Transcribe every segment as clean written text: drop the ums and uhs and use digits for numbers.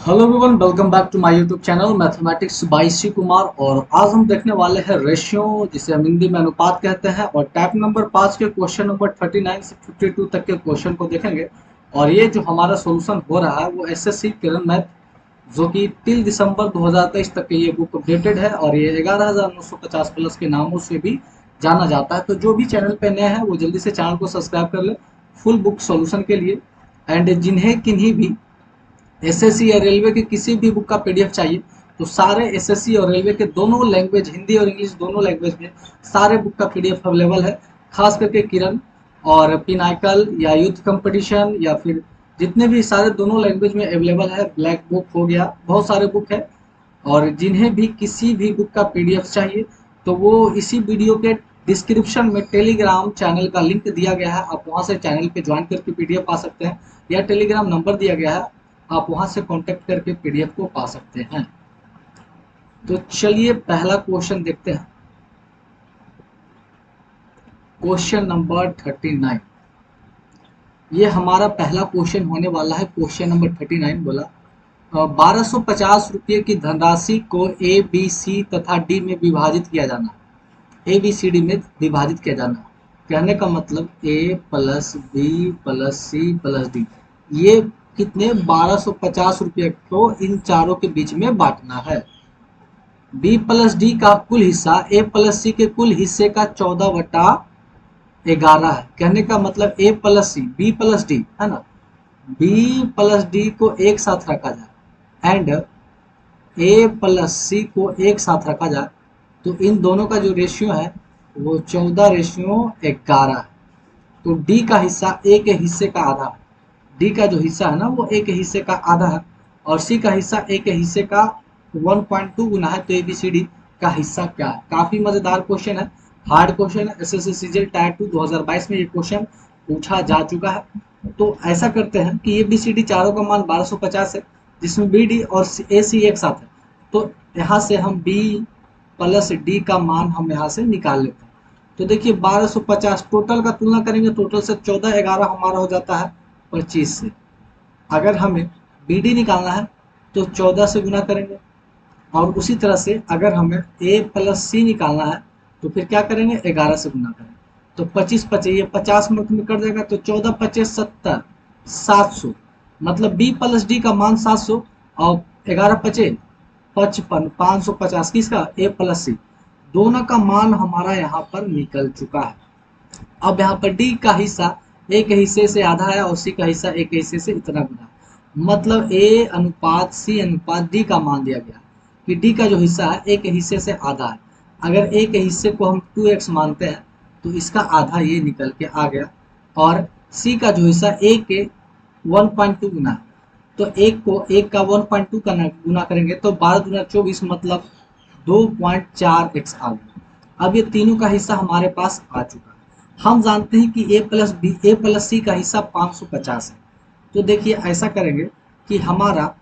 Hello everyone, welcome back to my YouTube channel mathematics by C Kumar. और आज हम देखने वाले हैं रेशियो, जिसे हम हिंदी में अनुपात कहते हैं। और टाइप नंबर 5 के क्वेश्चन नंबर 39 से 52 तक के क्वेश्चन को देखेंगे। और ये जो हमारा सॉल्यूशन हो रहा है वो एसएससी किरण मैथ, जो कि टिल दिसंबर 2023 तक के ये बुक अपडेटेड है। और ये 11,950 प्लस के नामों से भी जाना जाता है। तो जो भी चैनल पे नए हैं वो जल्दी से चैनल को सब्सक्राइब कर ले फुल बुक सॉल्यूशन के लिए। एंड जिन्हें किन्हीं भी एसएससी या रेलवे के किसी भी बुक का पीडीएफ चाहिए तो सारे एसएससी और रेलवे के दोनों लैंग्वेज, हिंदी और इंग्लिश दोनों लैंग्वेज में सारे बुक का पीडीएफ अवेलेबल है। खास करके किरण और पिनाकल या यूथ कंपटीशन या फिर जितने भी सारे दोनों लैंग्वेज में अवेलेबल है। ब्लैक बुक हो गया, बहुत सारे बुक है। और जिन्हें भी किसी भी बुक का पीडीएफ चाहिए तो वो इसी वीडियो के डिस्क्रिप्शन में टेलीग्राम चैनल का लिंक दिया गया है। आप वहां से चैनल पे ज्वाइन करके पीडीएफ पा सकते हैं, या टेलीग्राम नंबर दिया गया है, आप वहां से कांटेक्ट करके पीडीएफ को पा सकते हैं। तो चलिए पहला क्वेश्चन देखते हैं। क्वेश्चन नंबर 39, ये हमारा पहला क्वेश्चन होने वाला है। क्वेश्चन नंबर 39 बोला 1250 रुपये की धनराशि को ए बी सी तथा डी में विभाजित किया जाना। ए बी सी डी में विभाजित किया जाना, कहने का मतलब A plus B plus C plus D, ये कितने 1250 रुपये को इन चारों के बीच में बांटना है। बी प्लस डी का कुल हिस्सा ए प्लस सी के कुल हिस्से का 14/11 है। कहने का मतलब A plus C, B plus D है ना, बी प्लस डी को एक साथ रखा जाए एंड ए प्लस सी को एक साथ रखा जाए तो इन दोनों का जो रेशियो है वो 14/11 है। तो डी का हिस्सा ए के हिस्से का आधा है। डी का जो हिस्सा है ना वो ए के हिस्से का आधा है, और सी का हिस्सा ए के हिस्से का 1.2 गुना है। तो ए बी सी डी का हिस्सा क्या है। काफी मजेदार क्वेश्चन है, हार्ड क्वेश्चन है। एसएससी सीजीएल टायर 2 2022 में ये क्वेश्चन पूछा जा चुका है। तो ऐसा करते हैं कि ए बी सी डी चारों का मान 1250 है, जिसमें बी डी और ए सी एक साथ है। तो यहाँ से हम बी प्लस डी का मान हम यहाँ से निकाल लेते हैं। तो देखिए 1250 टोटल का तुलना करेंगे, टोटल से 14/11 हमारा हो जाता है 25 से। अगर हमें बी डी निकालना है तो 14 से गुना करेंगे, और उसी तरह से अगर हमें ए प्लस सी निकालना है तो फिर क्या करेंगे, 11 से गुना करेंगे। तो 25 ये 50 मिनट में कट जाएगा। तो 14×5 = 70, 700। मतलब बी प्लस डी का मान 700 और 11×5 = 55, 550 किसका, ए प्लस सी। दोनों का मान हमारा यहाँ पर निकल चुका है। अब यहाँ पर डी का हिस्सा ए के हिस्से से आधा है और सी का हिस्सा ए के हिस्से से इतना गुना, मतलब ए अनुपात सी अनुपात डी का मान दिया गया कि डी का जो हिस्सा है ए के हिस्से से आधा है। अगर ए के हिस्से को हम 2x मानते हैं तो इसका आधा ये निकल के आ गया, और सी का जो हिस्सा ए के 1.2 गुना है। तो एक को एक का 1.2 का गुना करेंगे तो 12 दूना 24, मतलब 2.4x आ गया। अब ये तीनों का हिस्सा हमारे पास आ चुका है। हम जानते हैं कि ए प्लस सी का हिस्सा 550 है। तो देखिए ऐसा करेंगे कि हमारा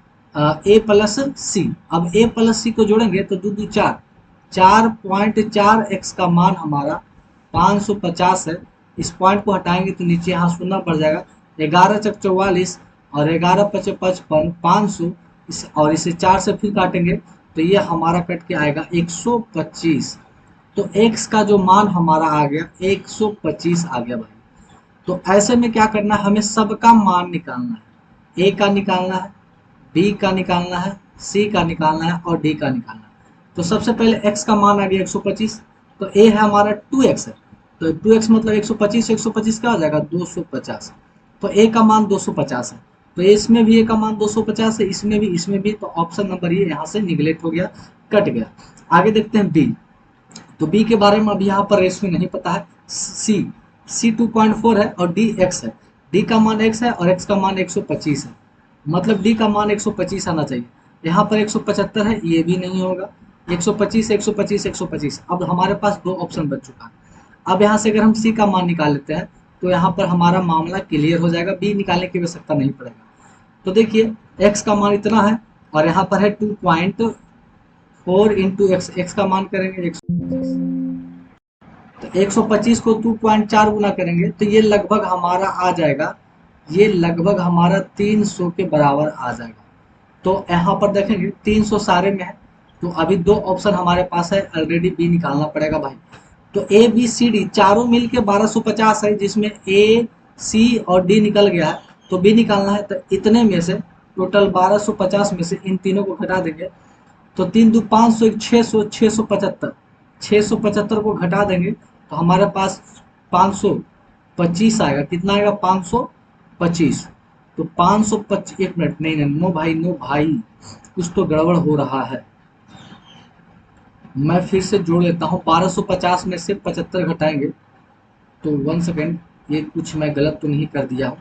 ए प्लस सी, अब ए प्लस सी को जोड़ेंगे तो 2 2 4, 4.4x का मान हमारा 550 है। इस पॉइंट को हटाएंगे तो नीचे यहाँ शून्य बढ़ जाएगा। 11×4 = 44 और 11×5 = 500, और इसे 4 से फिर काटेंगे तो ये हमारा कट के आएगा 125। तो x का जो मान हमारा आ गया 125 आ गया भाई। तो ऐसे में क्या करना है, हमें सबका मान निकालना है। ए का निकालना है, बी का निकालना है, सी का निकालना है और डी का निकालना है। तो सबसे पहले x का मान आ गया 125। तो a है हमारा 2x है, तो 2x मतलब 125, 125 क्या हो जाएगा 250। तो a का मान 250 है, तो इसमें भी a का मान 250 है, इसमें भी। तो ऑप्शन नंबर ये यहाँ से निगलेक्ट हो गया, कट गया। आगे देखते हैं बी। तो बी के बारे में अभी यहाँ पर रेशियो नहीं पता है। सी 2.4 है और डी x है। डी का मान x है और x का मान 125 है, मतलब डी का मान 125 आना चाहिए। यहाँ पर 175 है, ये भी नहीं होगा। 125 125 125, अब हमारे पास दो ऑप्शन बच चुका है। अब यहाँ से अगर हम सी का मान निकाल लेते हैं तो यहाँ पर हमारा मामला क्लियर हो जाएगा, बी निकालने की आवश्यकता नहीं पड़ेगा। तो देखिए x का मान इतना है और यहाँ पर है 2.4 इंटू एक्स का मान करेंगे 125। तो 125 को 2.4 गुना करेंगे तो ये लगभग हमारा आ जाएगा, ये लगभग हमारा 300 के बराबर आ जाएगा। तो यहाँ पर देखेंगे 300 सारे में है, तो अभी 2 ऑप्शन हमारे पास है, ऑलरेडी बी निकालना पड़ेगा भाई। तो ए बी सी डी चारों मिल के 1250 है, जिसमें ए सी और डी निकल गया है, तो बी निकालना है। तो इतने में से टोटल 1250 में से इन तीनों को घटा देंगे, तो 3 दू 500, 600, 675, 675 को घटा देंगे तो हमारे पास 525 आएगा। कितना आएगा? 525। तो 525, एक मिनट, नहीं नहीं, नो भाई नो भाई, कुछ तो गड़बड़ हो रहा है। मैं फिर से जोड़ लेता हूँ, 1250 में से 75 घटाएंगे तो 1 सेकेंड, ये कुछ मैं गलत तो नहीं कर दिया हूँ।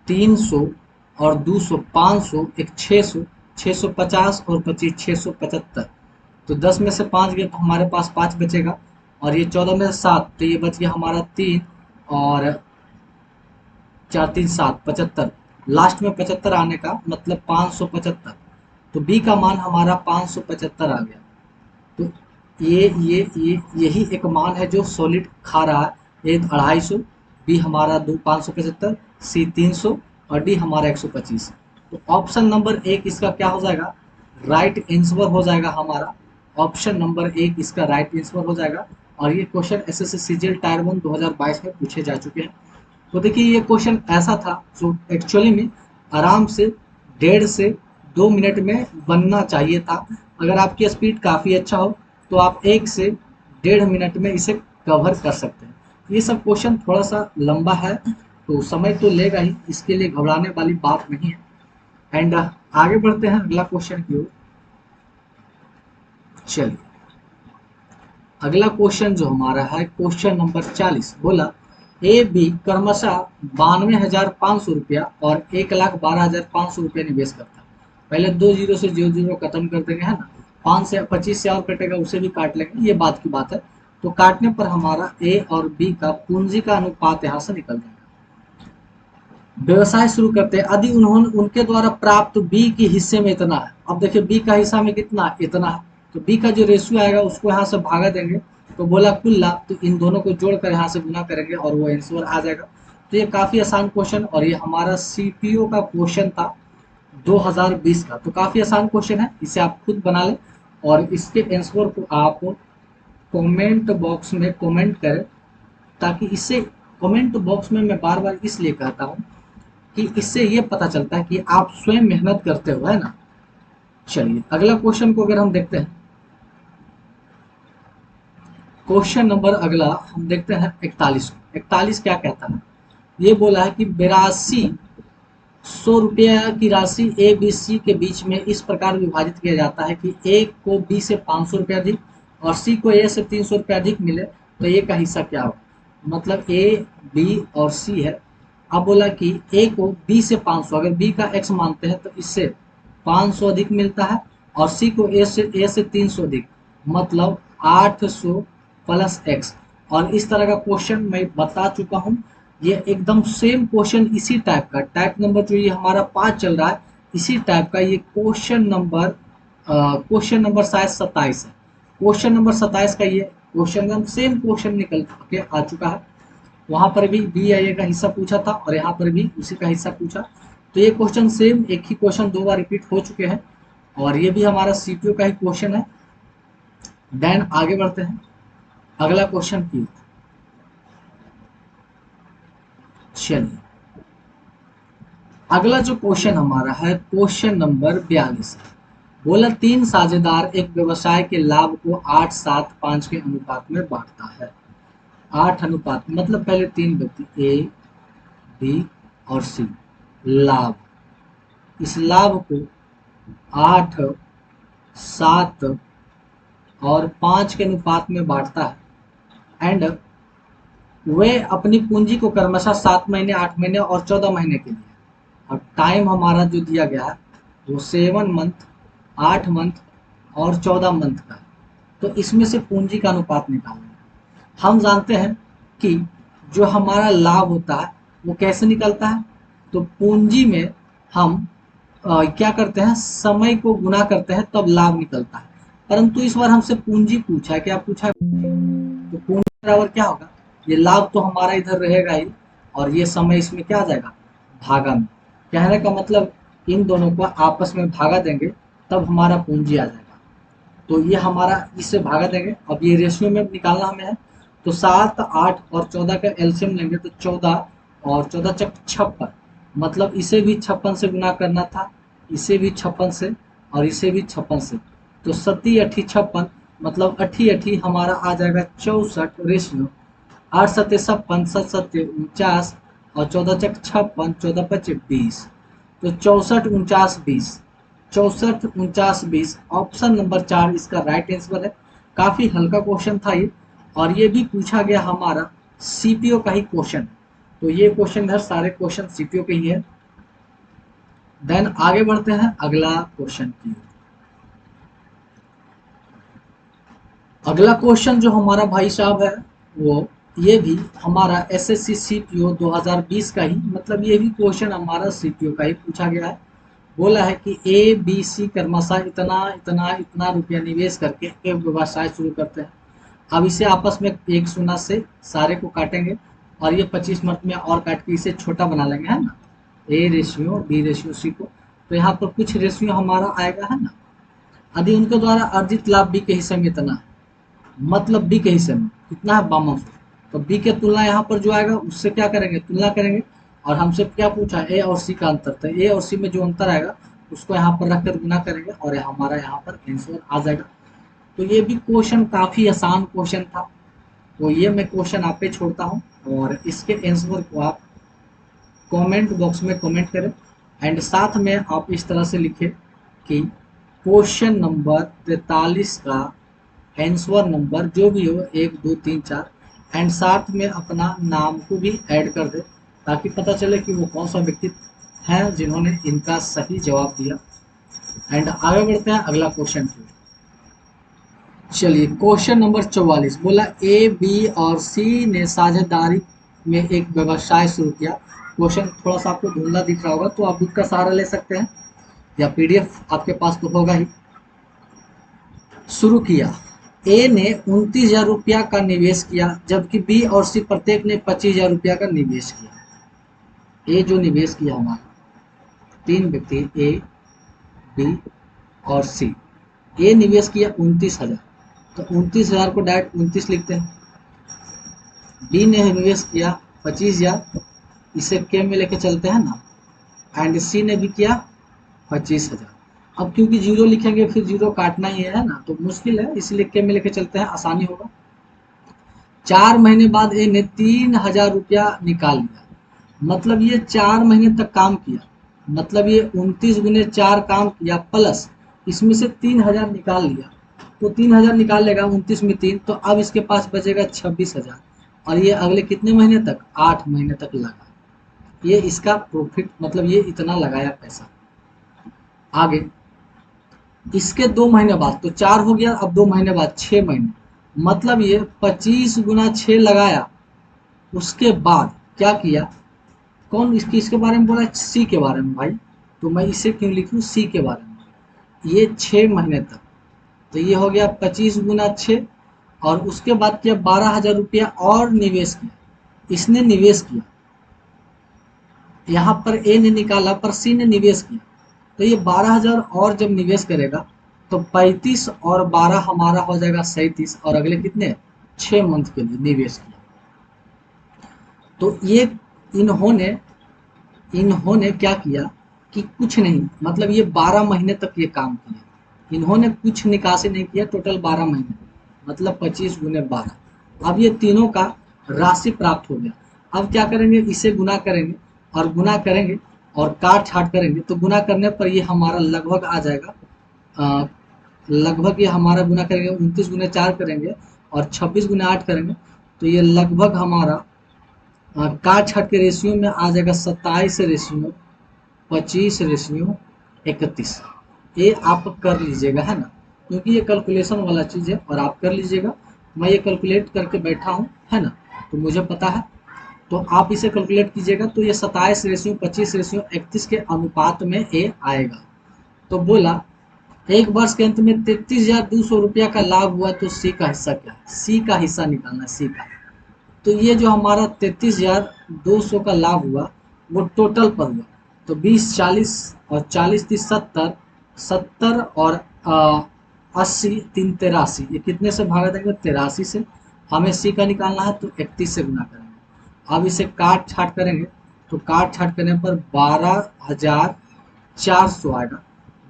300 और 200, 500, एक 600, 650 और 25, 675। तो 10 में से 5 गए तो हमारे पास 5 बचेगा, और ये 14 में से 7, तो ये बच गया हमारा 3, और 4 3 7, 75। लास्ट में 75 आने का मतलब 575। तो बी का मान हमारा 575 आ गया। तो यही एक मान है जो सॉलिड खा रहा है। ए 250, बी हमारा 575, सी 300 और डी हमारा 125। तो ऑप्शन नंबर 1 इसका क्या हो जाएगा? राइट आंसर हो जाएगा हमारा। ऑप्शन नंबर 1 इसका राइट आंसर हो जाएगा। और ये क्वेश्चन एसएससी सीजीएल टायर 1 2022 में पूछे जा चुके हैं। तो देखिए ये क्वेश्चन ऐसा था जो एक्चुअली में आराम से 1.5 से 2 मिनट में बनना चाहिए था। अगर आपकी स्पीड काफ़ी अच्छा हो तो आप 1 से 1.5 मिनट में इसे कवर कर सकते हैं। ये सब क्वेश्चन थोड़ा सा लंबा है तो समय तो लेगा ही, इसके लिए घबराने वाली बात नहीं है। एंड आगे बढ़ते हैं अगला क्वेश्चन की ओर। चलिए अगला क्वेश्चन जो हमारा है क्वेश्चन नंबर 40, बोला ए बी क्रमशः 92,500 रुपया और 1,12,500 रुपया निवेश करता है। पहले 2 जीरो से 0 खत्म कर देंगे, है ना। 5 से 25 से और कटेगा, उसे भी काट लेंगे, ये बात की बात है। तो काटने पर हमारा ए और बी का पूंजी का अनुपात यहाँ से निकल जाएगा। व्यवसाय शुरू करते हैं। यदि उन्होंने उनके द्वारा प्राप्त बी के हिस्से में इतना है, अब देखिए बी का हिस्सा में कितना, इतना है, तो बी का जो रेशियो आएगा उसको यहाँ से भागा देंगे, तो बोला कुल लाभ, तो इन दोनों को जोड़कर यहाँ से गुना करेंगे और वो आंसर आ जाएगा। तो ये काफ़ी आसान क्वेश्चन, और ये हमारा सीपीओ का क्वेश्चन था 2020 का। तो काफ़ी आसान क्वेश्चन है, इसे आप खुद बना लें और इसके आंसर को आप कमेंट बॉक्स में कमेंट करें, ताकि इससे कमेंट बॉक्स में मैं बार बार इसलिए कहता हूँ कि इससे ये पता चलता है कि आप स्वयं मेहनत करते हो, है ना। चलिए अगला क्वेश्चन को अगर हम देखते हैं, क्वेश्चन नंबर अगला हम देखते हैं 41। 41 क्या कहता है? ये बोला है कि 8200 रुपया की राशि ए बी सी के बीच में इस प्रकार विभाजित किया जाता है कि ए को बी से 500 रुपया अधिक और सी को ए से 300 रुपया अधिक मिले, तो ए का हिस्सा क्या होगा? मतलब ए बी और सी है। अब बोला कि ए को बी से 500, अगर बी का एक्स मानते हैं तो इससे 500 अधिक मिलता है, और सी को ए से 300 अधिक, मतलब 800 प्लस एक्स। और इस तरह का क्वेश्चन मैं बता चुका हूँ। ये एकदम सेम क्वेश्चन इसी टाइप का, टाइप नंबर जो ये हमारा 5 चल रहा है, इसी टाइप का ये क्वेश्चन नंबर शायद 27 है। क्वेश्चन नंबर 27 का ये क्वेश्चन सेम क्वेश्चन निकल के आ चुका है। वहाँ पर भी बी आई ए का हिस्सा पूछा था और यहाँ पर भी उसी का हिस्सा पूछा। तो ये क्वेश्चन सेम, एक ही क्वेश्चन 2 बार रिपीट हो चुके हैं, और ये भी हमारा सीपीओ का ही क्वेश्चन है। देन आगे बढ़ते हैं अगला क्वेश्चन की। चलिए अगला जो क्वेश्चन हमारा है क्वेश्चन नंबर 42 है। बोला 3 साझेदार एक व्यवसाय के लाभ को 8-7-5 के अनुपात में बांटता है। 8 अनुपात मतलब पहले 3 व्यक्ति ए बी और सी, लाभ, इस लाभ को 8, 7 और 5 के अनुपात में बांटता है। एंड वे अपनी पूंजी को क्रमशः 7 महीने, 8 महीने और 14 महीने के लिए, और टाइम हमारा जो दिया गया है वो 7 मंथ, 8 मंथ और 14 मंथ का है। तो इसमें से पूंजी का अनुपात निकालना है। हम जानते हैं कि जो हमारा लाभ होता है वो कैसे निकलता है, तो पूंजी में हम क्या करते हैं, समय को गुना करते हैं तब लाभ निकलता है। परंतु इस बार हमसे पूंजी पूछा है, क्या पूछा है? तो पूंजी बराबर क्या होगा, ये लाभ तो हमारा इधर रहेगा ही, और ये समय इसमें क्या आ जाएगा, भागा में। कहने का मतलब इन दोनों को आपस में भागा देंगे तब हमारा पूंजी आ जाएगा। तो ये हमारा इससे भागा देंगे। अब ये रेशियो में निकालना हमें है, तो 7, 8 और 14 का एलसीएम लेंगे तो 14 और 14 चक 56, मतलब इसे भी 56 से गुना करना था, इसे भी 56 से और इसे भी 56 से। तो 7 8 56, मतलब 8 8 हमारा आ जाएगा 64 रेशियो। 8 7 56, 7 7 49 और 14 चक 56, 14 5 20। तो 64 49 20, 64 49 20, ऑप्शन नंबर 4 इसका राइट आंसर है। काफी हल्का क्वेश्चन था ये, और ये भी पूछा गया हमारा सीपीओ का ही क्वेश्चन। तो ये क्वेश्चन है, सारे क्वेश्चन सीपीओ के ही है। देन आगे बढ़ते हैं अगला क्वेश्चन की। अगला क्वेश्चन जो हमारा भाई साहब है वो ये भी हमारा एसएससी सीपीओ 2020 का ही, मतलब ये भी क्वेश्चन हमारा सीपीओ का ही पूछा गया है। बोला है कि ए बी सी कर्मशः इतना इतना इतना रुपया निवेश करके एक व्यवसाय शुरू करते हैं। अब इसे आपस में एक शून्य से सारे को काटेंगे और ये 25 मिनट में और काट के इसे छोटा बना लेंगे, है ना, A ratio B ratio C को। तो यहाँ पर कुछ रेशियो हमारा आएगा, है ना। यदि उनके द्वारा अर्जित लाभ बी के हिस्से में इतना है, मतलब बी के हिस्से में कितना है 5200, तो बी के तुलना यहाँ पर जो आएगा उससे क्या करेंगे, तुलना करेंगे। और हमसे क्या पूछा, ए और सी का अंतर, तो ए और सी में जो अंतर आएगा उसको यहाँ पर रखकर गुना करेंगे और हमारा यहाँ पर आंसर आ जाएगा। तो ये भी क्वेश्चन काफी आसान क्वेश्चन था, तो ये मैं क्वेश्चन आप पे छोड़ता हूँ और इसके आंसर को आप कमेंट बॉक्स में कमेंट करें। एंड साथ में आप इस तरह से लिखें कि क्वेश्चन नंबर 43 का आंसर नंबर जो भी हो 1 2 3 4, एंड साथ में अपना नाम को भी ऐड कर दे ताकि पता चले कि वो कौन सा व्यक्ति है जिन्होंने इनका सही जवाब दिया। एंड आगे बढ़ते हैं अगला क्वेश्चन की। चलिए क्वेश्चन नंबर 44 बोला ए बी और सी ने साझेदारी में एक व्यवसाय शुरू किया। क्वेश्चन थोड़ा सा आपको धुंधला दिख रहा होगा तो आप बुक का सहारा ले सकते हैं या पीडीएफ आपके पास तो होगा ही। शुरू किया, ए ने 29,000 रुपया का निवेश किया जबकि बी और सी प्रत्येक ने 25,000 रुपया का निवेश किया। ए जो निवेश किया हमारा, तीन व्यक्ति ए बी और सी, ए निवेश किया 29,000, तो 29,000 को डायरेक्ट 29 लिखते हैं। बी ने निवेश किया 25,000, इसे के में लेके चलते हैं ना, एंड सी ने भी किया 25,000। अब क्योंकि जीरो लिखेंगे फिर जीरो काटना ही है ना, तो मुश्किल है, इसलिए के में लेके चलते हैं, आसानी होगा। 4 महीने बाद ए ने 3,000 रुपया निकाल लिया, मतलब ये 4 महीने तक काम किया, मतलब ये 29 गुने 4 काम किया प्लस इसमें से 3,000 निकाल लिया। तो 3,000 निकाल लेगा 29 में 3, तो अब इसके पास बचेगा 26,000 और ये अगले कितने महीने तक, 8 महीने तक लगा। ये इसका प्रॉफिट, मतलब ये इतना लगाया पैसा। आगे इसके 2 महीने बाद, तो 4 हो गया, अब 2 महीने बाद 6 महीने, मतलब ये 25 गुना 6 लगाया। उसके बाद क्या किया, कौन इसके बारे में बोला, सी के बारे में भाई, तो मैं इसे क्यों लिखूं, सी के बारे में। ये 6 महीने तक, तो ये हो गया 25 गुना 6, और उसके बाद किया 12,000 रुपया और निवेश किया, इसने निवेश किया। यहाँ पर ए ने निकाला पर सी ने निवेश किया, तो ये 12,000 और जब निवेश करेगा तो 35 और 12 हमारा हो जाएगा 37, और अगले कितने 6 मंथ के लिए निवेश किया। तो ये इन्होंने इन्होंने क्या किया कि कुछ नहीं, मतलब ये 12 महीने तक ये काम किया, इन्होंने कुछ निकासी नहीं किया, टोटल 12 महीने, मतलब 25 गुने 12। अब ये तीनों का राशि प्राप्त हो गया। अब क्या करेंगे, इसे गुना करेंगे और गुना करेंगे और काट छाट करेंगे, तो गुना करने पर ये हमारा लगभग आ जाएगा, लगभग ये हमारा गुना करेंगे 29 गुने 4 करेंगे और 26 गुने 8 करेंगे, तो ये लगभग हमारा काट छाट के रेशियो में आ जाएगा 27 रेशियो 25 रेशियो 31। ये आप कर लीजिएगा, है ना, क्योंकि ये कैलकुलेशन वाला चीज़ है और आप कर लीजिएगा। मैं ये कैलकुलेट करके बैठा हूँ, है ना, तो मुझे पता है, तो आप इसे कैलकुलेट कीजिएगा। तो ये 27 रेशियो 25 रेशियो 31 के अनुपात में ए आएगा। तो बोला एक वर्ष के अंत में 33,200 रुपया का लाभ हुआ, तो सी का हिस्सा क्या है, सी का हिस्सा निकालना है, सी का। तो ये जो हमारा 33,200 का लाभ हुआ वो टोटल पर हुआ, तो 20 40 और 40 30 70, 70 और 80 3 83, ये कितने से भागा देंगे? 83 से। हमें सी का निकालना है तो 31 से गुना करेंगे। अब इसे काट छाट करेंगे तो काट छाट करने पर 12,400 आएगा,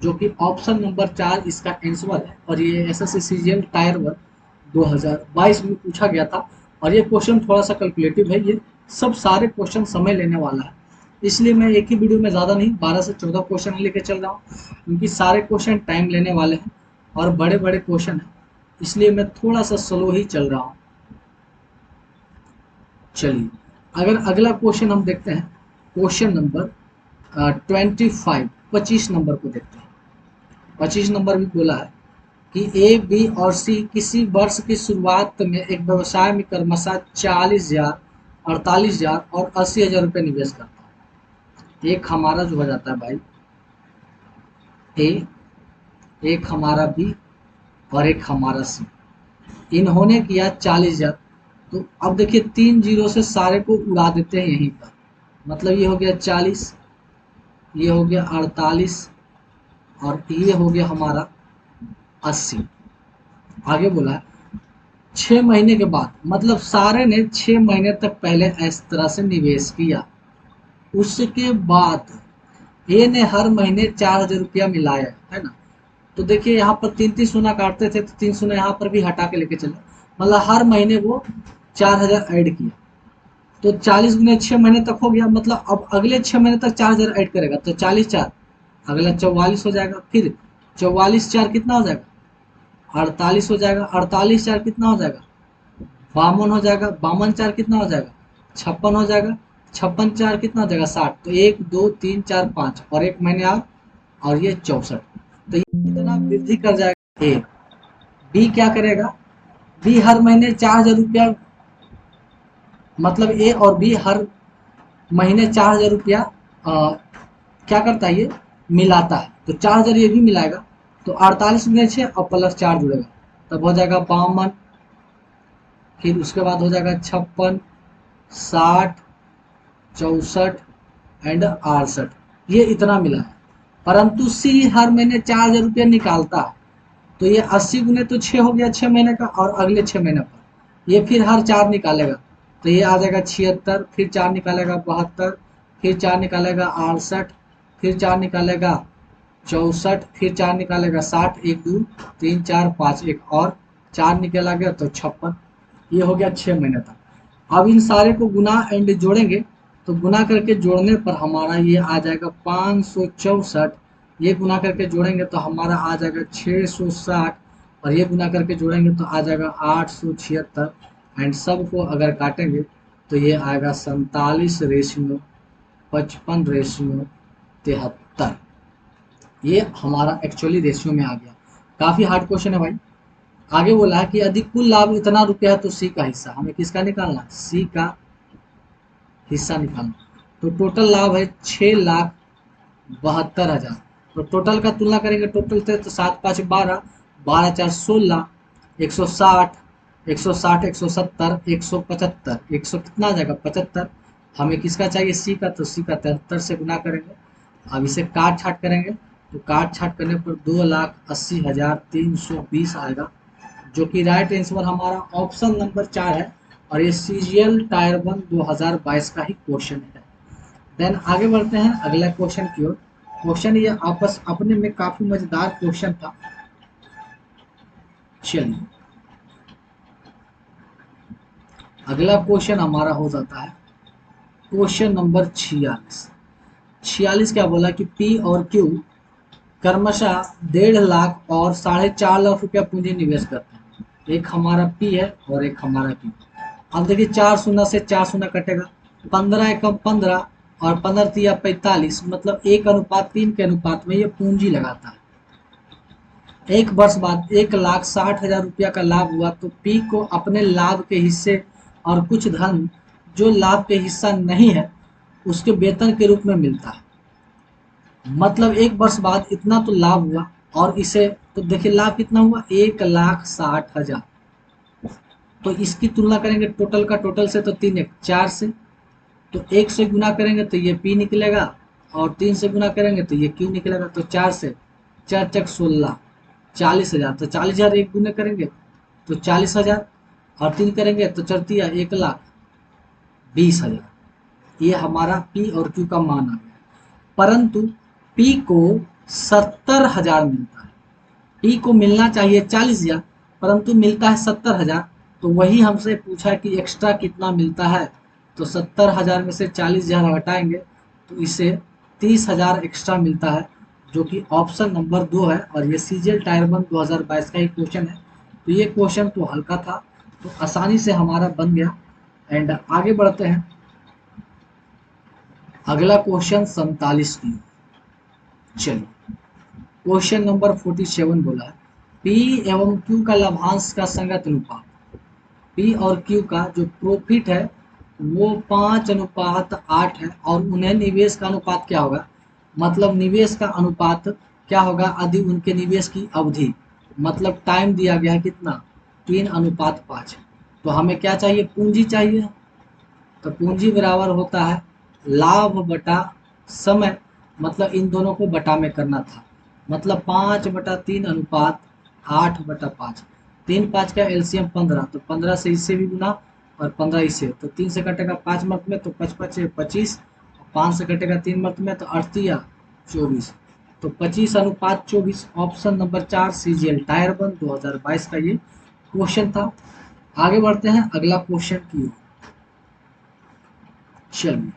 जो कि ऑप्शन नंबर 4 इसका आंसर है। और ये एसएससी सीजीएल टायर 1 2022 में पूछा गया था। और ये क्वेश्चन थोड़ा सा कैलकुलेटिव है, ये सब सारे क्वेश्चन समय लेने वाला है, इसलिए मैं एक ही वीडियो में ज़्यादा नहीं 12 से 14 क्वेश्चन लेके चल रहा हूँ, क्योंकि सारे क्वेश्चन टाइम लेने वाले हैं और बड़े बड़े क्वेश्चन हैं, इसलिए मैं थोड़ा सा स्लो ही चल रहा हूँ। चलिए अगर अगला क्वेश्चन हम देखते हैं, क्वेश्चन नंबर 25 नंबर को देखते हैं। 25 नंबर भी बोला है कि ए बी और सी किसी वर्ष की शुरुआत में एक व्यवसाय में क्रमशः 40,000, 48,000 और 80,000 रुपये निवेश करता है। एक हमारा जो हो जाता है भाई ए, एक हमारा बी और एक हमारा सी। इन्होंने किया 40,000, तो अब देखिए 3 जीरो से सारे को उड़ा देते हैं यहीं पर, मतलब ये हो गया 40, ये हो गया 48 और ये हो गया हमारा 80। आगे बोला है 6 महीने के बाद, मतलब सारे ने 6 महीने तक पहले इस तरह से निवेश किया। उसके बाद ए ने हर महीने 4,000 रुपया मिलाया, है ना। तो देखिए यहाँ पर 3 शून्य काटते थे तो 3 शून्य यहाँ पर भी हटा के लेके चले, मतलब हर महीने वो 4,000 ऐड किया। तो 40 गुने 6 महीने तक हो गया, मतलब अब अगले 6 महीने तक 4,000 ऐड करेगा तो 40 4, अगला 44 हो जाएगा। फिर 44 4 कितना हो जाएगा? 48 हो जाएगा। 48 4 कितना हो जाएगा? 52 हो जाएगा। 52 4 कितना हो जाएगा? 56 हो जाएगा। 56 4 कितना हो जाएगा? 60। तो 1 2 3 4 5 और एक महीने और ये 64। तो ये इतना वृद्धि कर जाएगा। ए बी क्या करेगा? बी हर महीने 4,000 रुपया, मतलब ए और बी हर महीने 4,000 रुपया क्या करता है? ये मिलाता है। तो 4,000 ये भी मिलाएगा, तो 48 में 6 और प्लस 4 जुड़ेगा, तब हो जाएगा 52। फिर उसके बाद हो जाएगा 56, 60, 64 एंड 68, ये इतना मिला है। परंतु सी हर महीने 4,000 रुपया निकालता है, तो ये 80 गुने तो 6 हो गया 6 महीने का, और अगले 6 महीने पर ये फिर हर 4 निकालेगा, तो ये आ जाएगा 76, फिर 4 निकालेगा 72, फिर 4 निकालेगा 68, फिर 4 निकालेगा 64, फिर 4 निकालेगा 60, 1 2 3 4 5, एक और 4 निकला गया तो 56। ये हो गया 6 महीने तक। अब इन सारे को गुना एंड जोड़ेंगे, तो गुना करके जोड़ने पर हमारा ये आ जाएगा 564। ये गुना करके जोड़ेंगे तो हमारा आ जाएगा 660, और ये गुना करके जोड़ेंगे तो आ जाएगा 876। एंड सब को अगर काटेंगे तो ये आएगा 47/55/73। ये हमारा एक्चुअली रेशियो में आ गया। काफ़ी हार्ड क्वेश्चन है भाई। आगे बोला है कि यदि कुल लाभ इतना रुपया है तो सी का हिस्सा, हमें किसका निकालना? सी का हिस्सा निकालना। तो टोटल लाभ है 6,72,000। तो टोटल का तुलना करेंगे, टोटल थे तो 7 5 12, 12 4 16, 160, 160, 170, 175, 100 कितना आ जाएगा? 75। हमें किसका चाहिए? सी का, तो सी का 73 से गुना करेंगे। अब इसे काट छाट करेंगे, तो काट छाट करने पर 2,80,320 आएगा, जो कि राइट आंसर हमारा ऑप्शन नंबर 4 है। और ये सीजीएल टायर 1 2022 का ही क्वेश्चन है। देन आगे बढ़ते हैं अगला क्वेश्चन की ओर। क्वेश्चन ये आपस अपने में काफी मजेदार क्वेश्चन था। चलिए अगला क्वेश्चन हमारा हो जाता है क्वेश्चन नंबर 46। 46 क्या बोला कि पी और क्यू क्रमशः 1.5 लाख और 4.5 लाख रुपया पूंजी निवेश करते हैं। एक हमारा पी है और एक हमारा क्यू। अब देखिए 4 शून्य से 4 शून्य कटेगा, 15 एकम 15 और 15 तिया 45, मतलब 1:3 के अनुपात में ये पूंजी लगाता है। एक वर्ष बाद 1,60,000 रुपया का लाभ हुआ, तो पी को अपने लाभ के हिस्से और कुछ धन जो लाभ के हिस्सा नहीं है उसके वेतन के रूप में मिलता है। मतलब एक वर्ष बाद इतना तो लाभ हुआ, और इसे तो देखिए लाभ कितना हुआ? 1,60,000। तो इसकी तुलना करेंगे टोटल का, टोटल से तो 3 1 4 से, तो 1 से गुना करेंगे तो ये पी निकलेगा, और 3 से गुना करेंगे तो ये क्यों निकलेगा, तो 4 से 4 चक 16, 40,000। तो 40,000 एक गुने करेंगे तो 40,000, और 3 करेंगे तो चरतिया 1,20,000। ये हमारा पी और क्यू का मान आ गया। परंतु पी को 70,000 मिलता है, पी को मिलना चाहिए 40,000 परंतु मिलता है 70,000। तो वही हमसे पूछा कि एक्स्ट्रा कितना मिलता है, तो 70,000 में से 40,000 घटाएंगे तो इसे 30,000 एक्स्ट्रा मिलता है, जो कि ऑप्शन नंबर 2 है। और ये सीजीएल टायर 1 2022 का ही क्वेश्चन है। तो ये क्वेश्चन तो हल्का था, तो आसानी से हमारा बन गया। एंड आगे बढ़ते हैं, अगला क्वेश्चन 47 की। चलिए, क्वेश्चन नंबर 47 बोला है पी एवं क्यू का लाभांश का संगत अनुपात। पी और क्यू का जो प्रॉफिट है वो 5:8 है, और उन्हें निवेश का अनुपात क्या होगा, मतलब निवेश का अनुपात क्या होगा, यदि उनके निवेश की अवधि, मतलब टाइम दिया गया है कितना, 3:5। तो हमें क्या चाहिए, पूंजी चाहिए। तो पूंजी बराबर होता है लाभ बटा समय, मतलब इन दोनों को बटा में करना था, मतलब 5/3:8/5। 3 5 का एलसीएम 15, तो 15 से इससे भी गुना और 15 इससे, तो 3 से कटेगा 5 मर्त में तो 5×5 = 25, 5 से कटेगा 3 मर्त में तो 8×3 = 24। तो 25:24, ऑप्शन नंबर 4 सीजीएल टायर 1 2022 का ये क्वेश्चन था। आगे बढ़ते हैं अगला क्वेश्चन की ओर। चलिए,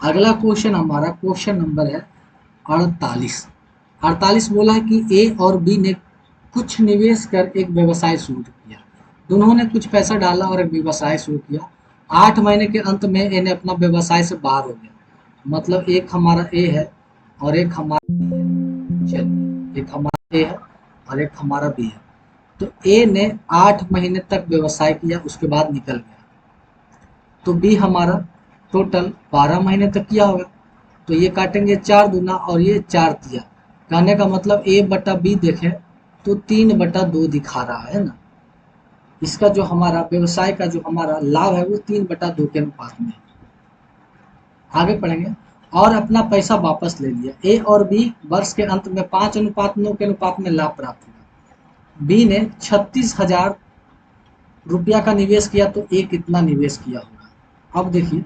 अगला क्वेश्चन हमारा क्वेश्चन नंबर है 48। 48 बोला है कि ए और बी ने कुछ निवेश कर एक व्यवसाय शुरू किया। दोनों ने कुछ पैसा डाला और एक व्यवसाय शुरू किया। 8 महीने के अंत में ए ने अपना व्यवसाय से बाहर हो गया, मतलब एक हमारा ए है और एक हमारा बी है। चलिए, एक हमारा ए है और एक हमारा बी है। तो ए ने 8 महीने तक व्यवसाय किया, उसके बाद निकल गया। तो बी हमारा टोटल 12 महीने तक किया होगा। तो ये काटेंगे 4 दूना और ये 4 तिया। कहने का मतलब ए बटा बी देखें तो 3/2 दिखा रहा है ना। इसका जो हमारा व्यवसाय का जो हमारा लाभ है वो 3/2 के अनुपात में है। आगे पढ़ेंगे, और अपना पैसा वापस ले लिया। ए और बी वर्ष के अंत में 5:9 के अनुपात में लाभ प्राप्त हुआ। बी ने 36,000 रुपया का निवेश किया, तो ए कितना निवेश किया होगा। अब देखिए,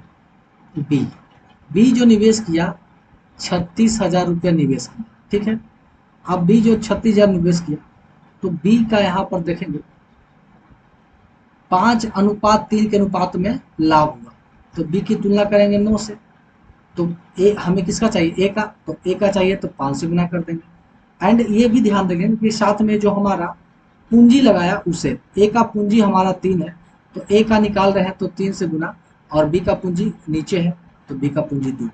बी बी जो निवेश किया 36,000 रुपया निवेश किया, ठीक है। अब बी जो 36,000 निवेश किया, तो बी का यहाँ पर देखेंगे 5:3 के अनुपात में लाभ हुआ। तो बी की तुलना करेंगे 9 से। तो ए हमें किसका चाहिए, ए का, तो ए का चाहिए तो 5 से गुना कर देंगे। एंड ये भी ध्यान देंगे कि साथ में जो हमारा पूंजी लगाया उसे, ए का पूंजी हमारा 3 है, तो ए का निकाल रहे हैं तो 3 से गुना, और बी का पूंजी नीचे है तो बी का पूंजी 2।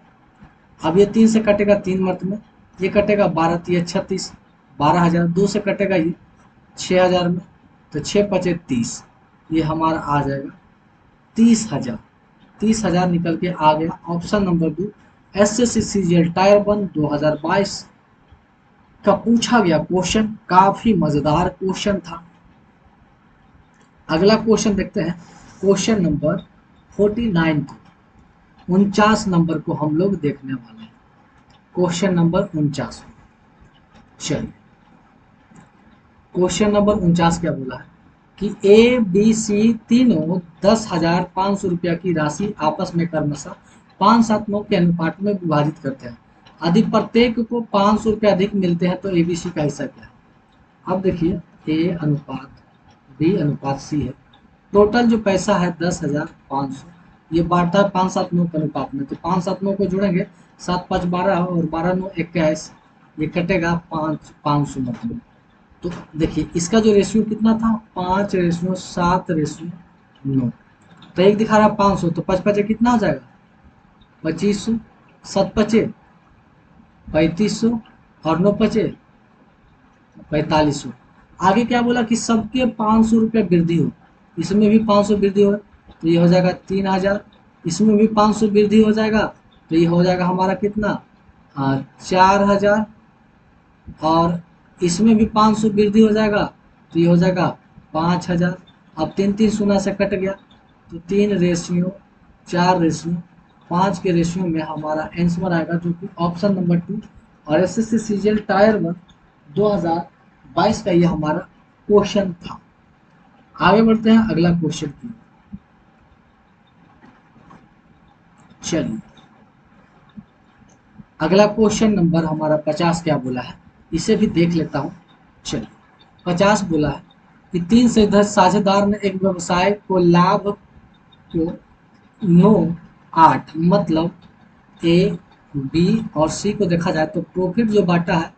अब ये 3 से कटेगा 3 मर्त में, ये कटेगा 12 तिया 36, 12,000। 2 से कटेगा ये 6,000 में, तो 6×5 = 30, ये हमारा आ जाएगा 30,000। 30,000 निकल के आ गया। Option number 2 SSC CGL tyre 1 2022 का पूछा गया क्वेश्चन, काफी मजेदार क्वेश्चन था। अगला क्वेश्चन देखते हैं, क्वेश्चन नंबर 49 को, 49 नंबर को हम लोग देखने वाले हैं। क्वेश्चन नंबर 49, चलिए, क्वेश्चन नंबर 49 क्या बोला है कि ए बी सी तीनों 10,500 रुपया की राशि आपस में क्रमशः 5:9 के अनुपात में विभाजित करते हैं। यदि प्रत्येक को 500 रुपये अधिक मिलते हैं तो एबीसी का हिस्सा क्या है। अब देखिए, ए अनुपात बी अनुपात सी है। टोटल जो पैसा है 10,500, ये बांटा है 5:7:9 के अनुपात में। तो 5:7:9 को जोड़ेंगे, 7×5 = 12 और 12×9 = 21, ये कटेगा 500 मतलब। तो देखिए इसका जो रेशियो कितना था, 5:7:9। तो एक दिखा रहा 500, तो 5×5 कितना हो जाएगा, 2500, 7×5 3500 और 9×5 4500। आगे क्या बोला कि सबके 500 रुपये वृद्धि हो, इसमें भी 500 वृद्धि हो, तो ये हो जाएगा 3,000। इसमें भी 500 वृद्धि हो जाएगा, तो ये हो जाएगा हमारा कितना, 4,000। और इसमें भी 500 वृद्धि हो जाएगा, तो ये हो जाएगा 5,000। अब 3 3 शून्य से कट गया, तो 3:4:, 5 के रेशियो में हमारा आंसर आएगा, जो कि ऑप्शन नंबर 2 और एसएससी सीजीएल टायर 1 2022 का ये हमारा क्वेश्चन था। आगे बढ़ते हैं अगला क्वेश्चन की। चलिए अगला क्वेश्चन नंबर हमारा 50 क्या बोला है, इसे भी देख लेता हूँ। चलिए 50 बोला है कि 3 साझेदार ने एक व्यवसाय को लाभ को 9-8 मतलब ए बी और सी को देखा जाए तो प्रॉफिट जो बांटा है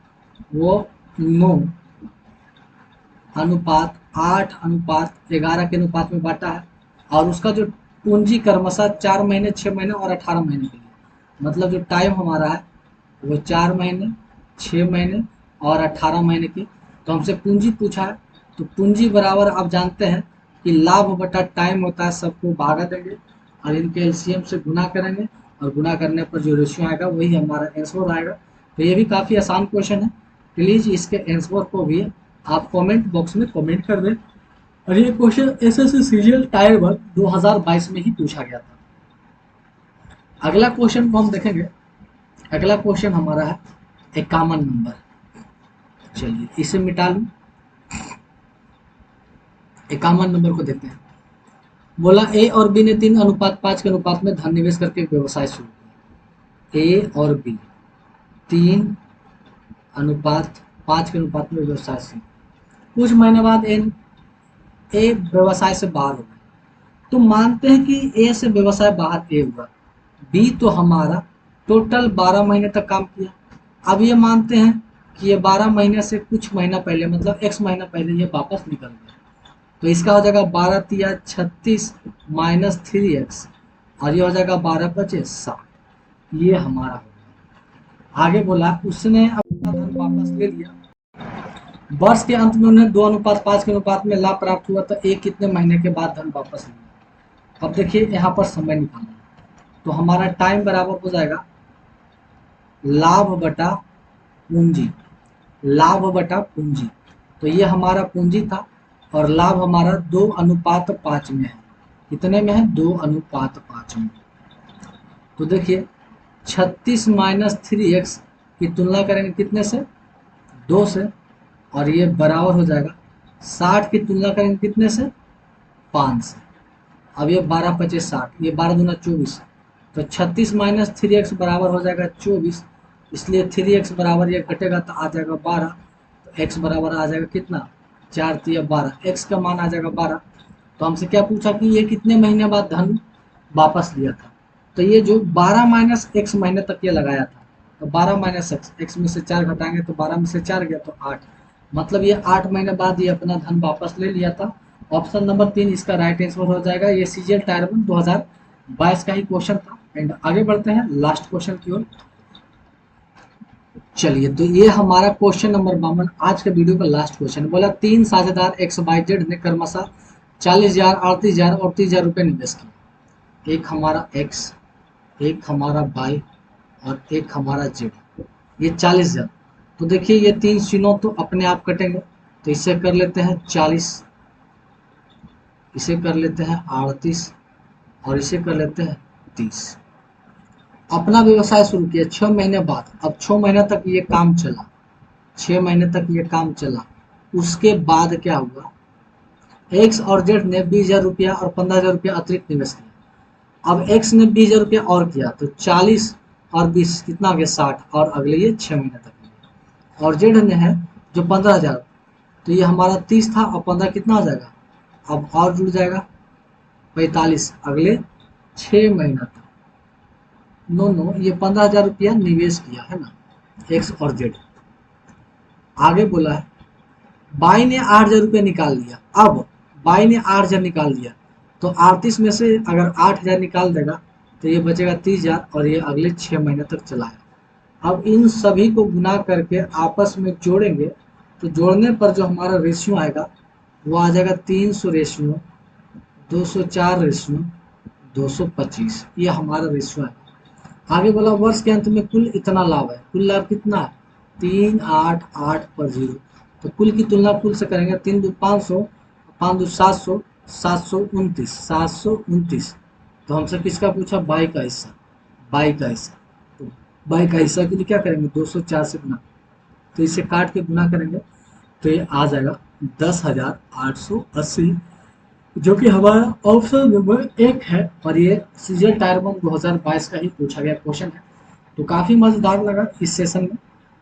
वो 9:8:11 के अनुपात में बांटा है, और उसका जो पूंजी क्रमशः 4 महीने, 6 महीने और 18 महीने के लिए, मतलब जो टाइम हमारा है वो 4 महीने, 6 महीने और 18 महीने की। तो हमसे पूंजी पूछा है, तो पूंजी बराबर आप जानते हैं कि लाभ बटा टाइम होता है, सबको भागा देंगे और इनके एलसीएम से गुना करेंगे, और गुना करने पर जो रेशियो आएगा वही हमारा आंसर आएगा। तो ये भी काफ़ी आसान क्वेश्चन है, प्लीज़ इसके आंसर को भी आप कमेंट बॉक्स में कमेंट कर दें। और ये क्वेश्चन एसएससी सीजीएल टायर 1 2022 में ही पूछा गया था। अगला क्वेश्चन को हम देखेंगे। अगला क्वेश्चन हमारा है 51 नंबर। चलिए इसे मिटा लूं। 51 नंबर को देखते हैं। बोला ए और बी ने 3:5 के अनुपात में धन निवेश करके एक व्यवसाय शुरू किया। ए और बी 3:5 के अनुपात में व्यवसाय शुरू। कुछ महीने बाद ए व्यवसाय से बाहर हो गया। तो मानते हैं कि ए से व्यवसाय बाहर ए हुआ, बी तो हमारा टोटल 12 महीने तक काम किया। अब ये मानते हैं कि ये 12 महीने से कुछ महीना पहले, मतलब x महीना पहले ये वापस निकल गया। तो इसका हो जाएगा 12 तिया 36 माइनस 3x, और ये हो जाएगा 12 बचे 60। ये हमारा हो गया। आगे बोला उसने अपना धन वापस ले लिया। वर्ष के अंत में उन्हें 2:5 के अनुपात में लाभ प्राप्त हुआ, तो एक कितने महीने के बाद धन वापस लिया। अब देखिए यहाँ पर समय निकालना, तो हमारा टाइम बराबर हो जाएगा लाभ बटा पूंजी, लाभ बटा पूंजी। तो ये हमारा पूंजी था, और लाभ हमारा 2:5 में है। कितने में है? 2:5 में। तो देखिए 36 माइनस 3x की तुलना करेंगे कितने से? 2 से, और ये बराबर हो जाएगा 60 की तुलना करेंगे कितने से? 5 से। अब ये 12 पचे 60, ये 12 दूना 24, तो 36 माइनस 3x बराबर हो जाएगा 24। इसलिए 3x बराबर ये घटेगा तो आ जाएगा 12, तो x बराबर आ जाएगा कितना? 4 तिया 12, x का मान आ जाएगा 12। तो हमसे क्या पूछा कि ये कितने महीने बाद धन वापस लिया था। तो ये जो 12 माइनस x महीने तक ये लगाया था, तो 12 माइनस x में से 4 घटाएंगे तो 12 में से 4 गया तो 8, मतलब ये 8 महीने बाद ये अपना धन वापस ले लिया था। ऑप्शन नंबर 3 इसका राइट आंसर हो जाएगा। ये सीजीएल टायर 1 2022 का ही क्वेश्चन था। एंड आगे बढ़ते हैं लास्ट क्वेश्चन की ओर। चलिए तो ये हमारा क्वेश्चन नंबर 52 आज के वीडियो का लास्ट क्वेश्चन। बोला 3 साझेदार एक्स वाई जेड ने क्रमशः 40,000, 38,000 और 30,000 रुपये निवेश किए। एक हमारा एक्स, एक हमारा वाई और एक हमारा जेड, ये 40,000। तो देखिए ये 3 चिन्हों तो अपने आप कटेंगे, तो इसे कर लेते हैं 40, इसे कर लेते हैं 38 और इसे कर लेते हैं 30। अपना व्यवसाय शुरू किया 6 महीने बाद। अब 6 महीने तक ये काम चला, 6 महीने तक ये काम चला। उसके बाद क्या हुआ? एक्स और जेड ने 20,000 रुपया और 15,000 रुपया अतिरिक्त निवेश किया। अब एक्स ने 20,000 रुपया और किया, तो 40 और 20 कितना हो गया? 60, और अगले ये 6 महीने तक। और जेड ने है जो 15,000, तो ये हमारा 30 था और 15 कितना हो जाएगा? अब और जुड़ जाएगा 45 अगले 6 महीना तक। नो ये 15,000 रुपया निवेश किया है ना, एक्स और जेड। आगे बोला है बाई ने 8,000 रुपये निकाल लिया। अब बाई ने 8,000 निकाल लिया, तो 38 में से अगर 8,000 निकाल देगा तो ये बचेगा 30,000, और ये अगले 6 महीने तक चलाएगा। अब इन सभी को गुना करके आपस में जोड़ेंगे, तो जोड़ने पर जो हमारा रेशियो आएगा वो आ जाएगा 300 रेशियो 204 रेशियो 225, ये हमारा रेशियो है। आगे बोला वर्ष के अंत में कुल इतना लाभ है। कुल लाभ कितना है? 388 पर 0। तो कुल की तुलना कुल से करेंगे, 3 दो 500, 5 दो 700, 729, 729। तो हमसे किसका पूछा? बाई का हिस्सा। बाई का हिस्सा। तो बाई का हिस्सा के लिए क्या करेंगे, 204 से गुना, तो इसे काट के गुना करेंगे तो ये आ जाएगा 10,880, जो कि हमारा ऑप्शन नंबर एक है। और ये सीजन टायर 1 2022 का ही पूछा गया क्वेश्चन है। तो काफ़ी मज़ेदार लगा इस सेशन में।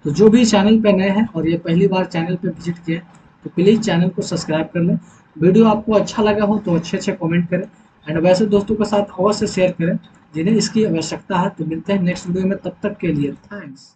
तो जो भी चैनल पे नए हैं और ये पहली बार चैनल पे विजिट किए हैं, तो प्लीज़ चैनल को सब्सक्राइब कर लें। वीडियो आपको अच्छा लगा हो तो अच्छे अच्छे कमेंट करें, एंड वैसे दोस्तों के साथ अवश्य शेयर करें जिन्हें इसकी आवश्यकता है। तो मिलते हैं नेक्स्ट वीडियो में, तब तक के लिए थैंक्स।